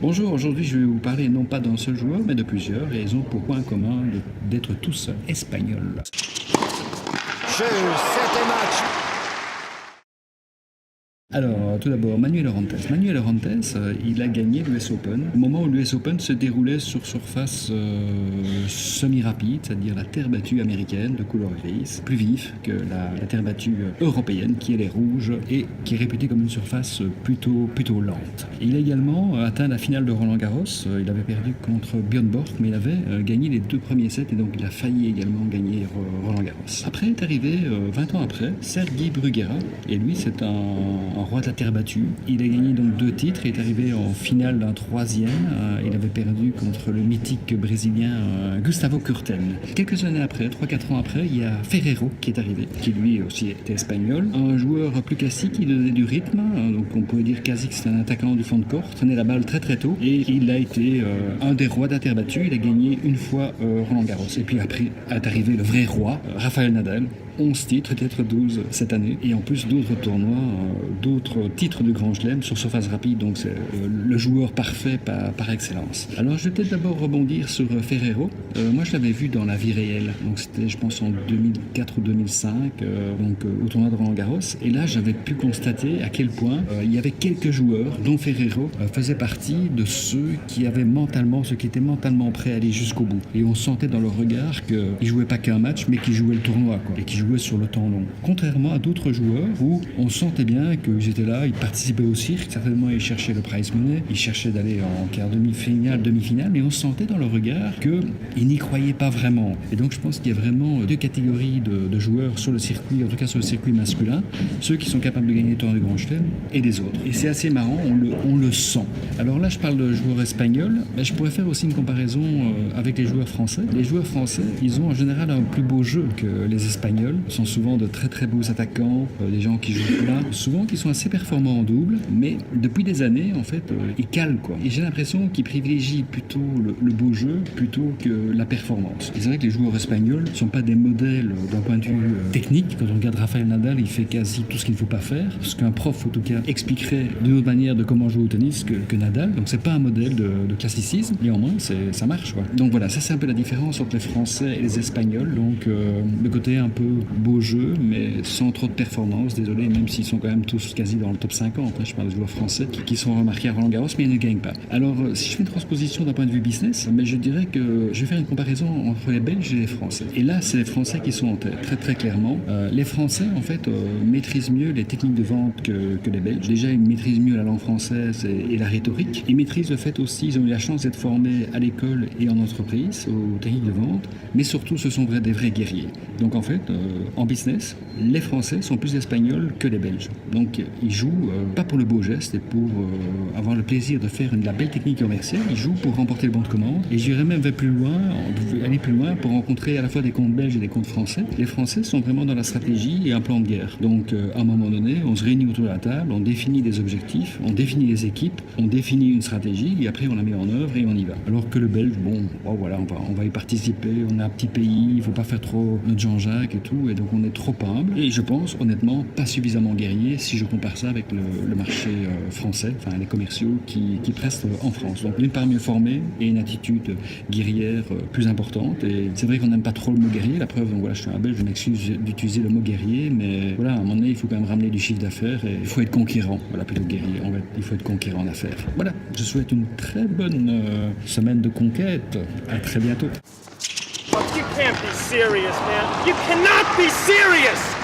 Bonjour, aujourd'hui je vais vous parler non pas d'un seul joueur, mais de plusieurs, et ils ont pour point commun d'être tous espagnols. Jeu, 7e match. Alors, tout d'abord, Manuel Orantes. Manuel Orantes, il a gagné l'US Open au moment où l'US Open se déroulait sur surface semi-rapide, c'est-à-dire la terre battue américaine de couleur grise, plus vif que la terre battue européenne, qui elle est rouge et qui est réputée comme une surface plutôt lente. Il a également atteint la finale de Roland-Garros. Il avait perdu contre Björn Borg, mais il avait gagné les 2 premiers sets et donc il a failli également gagner Roland-Garros. Après est arrivé, 20 ans après, Sergi Bruguera, et lui c'est un roi de la terre battue. Il a gagné donc 2 titres et est arrivé en finale d'un 3e. Il avait perdu contre le mythique brésilien Gustavo Kuerten. Quelques années après, 3-4 ans après, il y a Ferrero qui est arrivé, qui lui aussi était espagnol. Un joueur plus classique, il donnait du rythme, donc on pourrait dire quasi que c'est un attaquant du fond de court. Il prenait la balle très tôt et il a été un des rois de la terre battue. Il a gagné une fois Roland Garros. Et puis après est arrivé le vrai roi, Rafael Nadal. 11 titres, peut-être 12 cette année, et en plus d'autres tournois, d'autres titres de Grand Chelem sur surface rapide, donc c'est le joueur parfait par excellence. Alors je vais peut-être d'abord rebondir sur Ferrero. Moi je l'avais vu dans la vie réelle, donc c'était je pense en 2004 ou 2005, au tournoi de Roland Garros, et là j'avais pu constater à quel point il y avait quelques joueurs, dont Ferrero, faisait partie de ceux qui étaient mentalement prêts à aller jusqu'au bout. Et on sentait dans leur regard qu'ils ne jouaient pas qu'un match, mais qu'ils jouaient le tournoi, et qu'ils jouaient sur le temps long. Contrairement à d'autres joueurs où on sentait bien qu'ils étaient là, ils participaient au cirque, certainement ils cherchaient le prize money, ils cherchaient d'aller en quart demi-finale, demi-finale, mais on sentait dans leur regard qu'ils n'y croyaient pas vraiment. Et donc je pense qu'il y a vraiment 2 catégories de joueurs sur le circuit, en tout cas sur le circuit masculin, ceux qui sont capables de gagner le tournoi de Grand Chelem et les autres. Et c'est assez marrant, on le sent. Alors là je parle de joueurs espagnols, mais je pourrais faire aussi une comparaison avec les joueurs français. Les joueurs français, ils ont en général un plus beau jeu que les Espagnols. Ce sont souvent de très très beaux attaquants, des gens qui jouent plat, souvent qui sont assez performants en double, mais depuis des années en fait ils calent quoi. Et j'ai l'impression qu'ils privilégient plutôt le beau jeu plutôt que la performance. Et c'est vrai que les joueurs espagnols ne sont pas des modèles d'un point de vue technique. Quand on regarde Rafael Nadal, il fait quasi tout ce qu'il ne faut pas faire, ce qu'un prof en tout cas expliquerait d'une autre manière de comment jouer au tennis que Nadal. Donc c'est pas un modèle de classicisme, néanmoins ça marche quoi. Donc voilà, ça c'est un peu la différence entre les Français et les Espagnols. Donc le côté un peu beau jeu, mais sans trop de performance, désolé, même s'ils sont quand même tous quasi dans le top 50, je parle de joueurs français qui sont remarqués à Roland Garros, mais ils ne gagnent pas. Alors, si je fais une transposition d'un point de vue business, mais je dirais que je vais faire une comparaison entre les Belges et les Français. Et là, c'est les Français qui sont en tête, très très clairement. Les Français, en fait, maîtrisent mieux les techniques de vente que les Belges. Déjà, ils maîtrisent mieux la langue française et la rhétorique. Ils maîtrisent le fait aussi, ils ont eu la chance d'être formés à l'école et en entreprise, aux techniques de vente, mais surtout, ce sont des vrais guerriers. Donc, en fait, en business, les Français sont plus espagnols que les Belges. Donc ils jouent pas pour le beau geste et pour avoir le plaisir de faire la belle technique commerciale, ils jouent pour remporter le bon de commande. Et j'irais même aller plus loin pour rencontrer à la fois des comptes belges et des comptes français. Les Français sont vraiment dans la stratégie et un plan de guerre. Donc à un moment donné, on se réunit autour de la table, on définit des objectifs, on définit les équipes, on définit une stratégie et après on la met en œuvre et on y va. Alors que le Belge, voilà, on va y participer, on est un petit pays, il faut pas faire trop notre Jean-Jacques et tout, et donc on est trop humble et je pense honnêtement pas suffisamment guerrier si je compare ça avec le marché français, enfin les commerciaux qui prestent en France. Donc d'une part mieux formés et une attitude guerrière plus importante, et c'est vrai qu'on n'aime pas trop le mot guerrier, la preuve, donc voilà, je suis un Belge, je m'excuse d'utiliser le mot guerrier, mais voilà, à un moment donné il faut quand même ramener du chiffre d'affaires et il faut être conquérant, voilà, plutôt que guerrier, il faut être conquérant en affaires. Voilà, je souhaite une très bonne semaine de conquête, à très bientôt. You can't be serious, man. You cannot be serious!